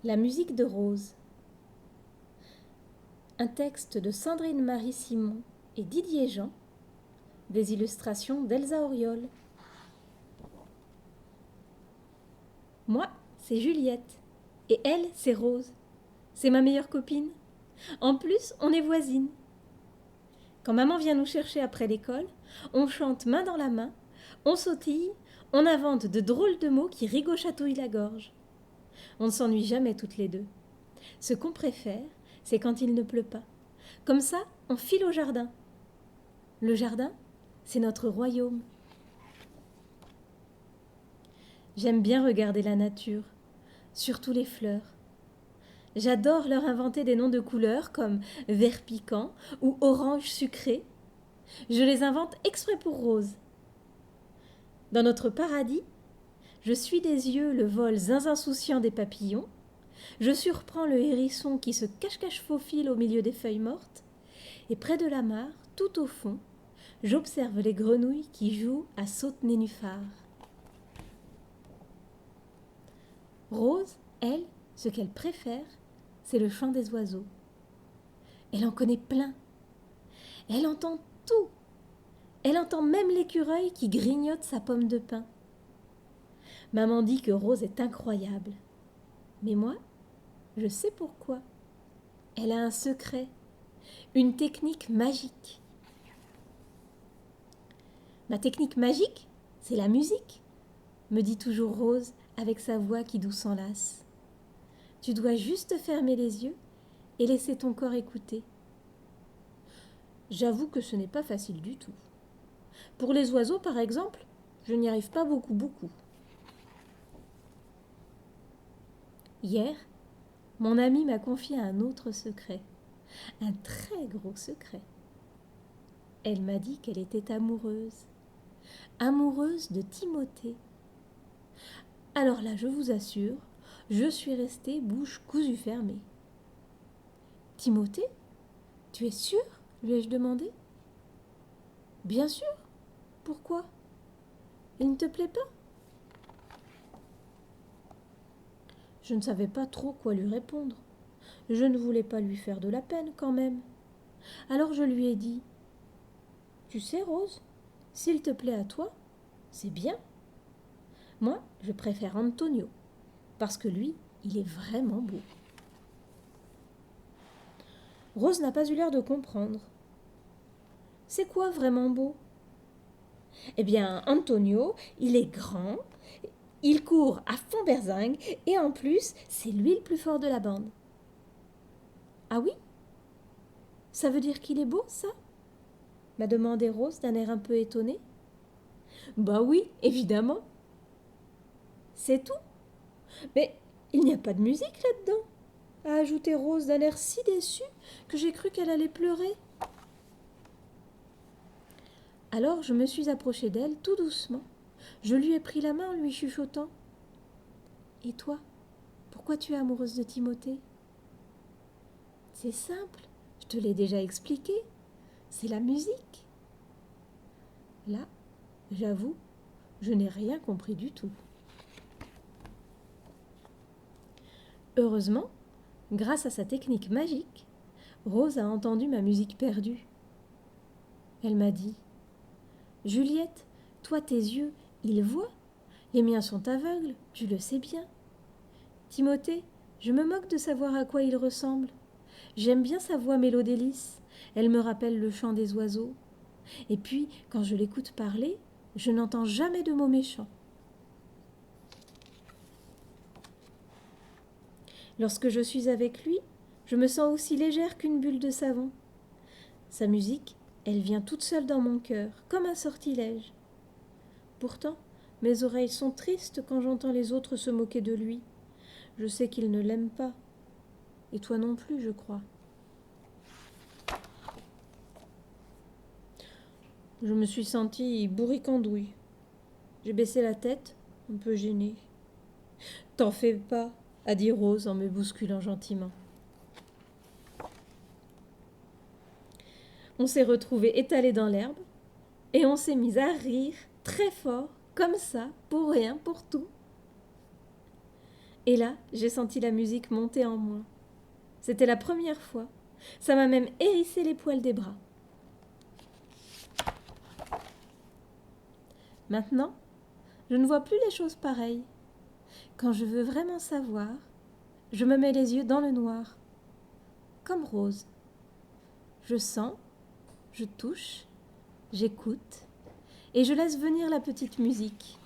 La musique de Rose. Un texte de Sandrine Marie Simon et Didier Jean. Des illustrations d'Elsa Auriol. Moi, c'est Juliette. Et elle, c'est Rose. C'est ma meilleure copine. En plus, on est voisines. Quand maman vient nous chercher après l'école, on chante main dans la main, on sautille, on invente de drôles de mots qui rigochatouillent la gorge. On ne s'ennuie jamais toutes les deux. Ce qu'on préfère, c'est quand il ne pleut pas. Comme ça, on file au jardin. Le jardin, c'est notre royaume. J'aime bien regarder la nature, surtout les fleurs. J'adore leur inventer des noms de couleurs comme vert piquant ou orange sucré. Je les invente exprès pour Rose. Dans notre paradis, je suis des yeux le vol insouciant des papillons. Je surprends le hérisson qui se cache-cache faufile au milieu des feuilles mortes. Et près de la mare, tout au fond, j'observe les grenouilles qui jouent à saute-nénuphar. Rose, elle, ce qu'elle préfère, c'est le chant des oiseaux. Elle en connaît plein. Elle entend tout. Elle entend même l'écureuil qui grignote sa pomme de pin. Maman dit que Rose est incroyable. Mais moi, je sais pourquoi. Elle a un secret, une technique magique. Ma technique magique, c'est la musique, me dit toujours Rose avec sa voix qui d'où s'enlace. Tu dois juste fermer les yeux et laisser ton corps écouter. J'avoue que ce n'est pas facile du tout. Pour les oiseaux, par exemple, je n'y arrive pas beaucoup. Hier, mon amie m'a confié un autre secret, un très gros secret. Elle m'a dit qu'elle était amoureuse de Timothée. Alors là, je vous assure, je suis restée bouche cousue fermée. Timothée, tu es sûre ? Lui ai-je demandé. Bien sûr. Pourquoi ? Il ne te plaît pas ? Je ne savais pas trop quoi lui répondre. Je ne voulais pas lui faire de la peine quand même. Alors je lui ai dit « Tu sais, Rose, s'il te plaît à toi, c'est bien. Moi, je préfère Antonio, parce que lui, il est vraiment beau. » Rose n'a pas eu l'air de comprendre. « C'est quoi vraiment beau ? » Eh bien, Antonio, il est grand, il court à fond berzingue, et en plus, c'est lui le plus fort de la bande. Ah oui ? Ça veut dire qu'il est beau, ça ? M'a demandé Rose d'un air un peu étonné. Bah oui, évidemment. C'est tout ? Mais il n'y a pas de musique là-dedans, a ajouté Rose d'un air si déçu que j'ai cru qu'elle allait pleurer. Alors je me suis approchée d'elle tout doucement. Je lui ai pris la main en lui chuchotant. « Et toi, pourquoi tu es amoureuse de Timothée ? » C'est simple, je te l'ai déjà expliqué. C'est la musique. Là, j'avoue, je n'ai rien compris du tout. Heureusement, grâce à sa technique magique, Rose a entendu ma musique perdue. Elle m'a dit « Juliette, toi tes yeux, ils voient. Les miens sont aveugles, tu le sais bien. Timothée, je me moque de savoir à quoi il ressemble. J'aime bien sa voix mélodélice, elle me rappelle le chant des oiseaux. Et puis, quand je l'écoute parler, je n'entends jamais de mots méchants. Lorsque je suis avec lui, je me sens aussi légère qu'une bulle de savon. Sa musique, elle vient toute seule dans mon cœur, comme un sortilège. Pourtant, mes oreilles sont tristes quand j'entends les autres se moquer de lui. Je sais qu'il ne l'aime pas. Et toi non plus, je crois. Je me suis sentie bourricandouille. J'ai baissé la tête, un peu gênée. « T'en fais pas », a dit Rose en me bousculant gentiment. On s'est retrouvés étalés dans l'herbe et on s'est mis à rire très fort, comme ça, pour rien, pour tout. Et là, j'ai senti la musique monter en moi. C'était la première fois. Ça m'a même hérissé les poils des bras. Maintenant, je ne vois plus les choses pareilles. Quand je veux vraiment savoir, je me mets les yeux dans le noir, comme Rose. Je sens, je touche, j'écoute, et je laisse venir la petite musique.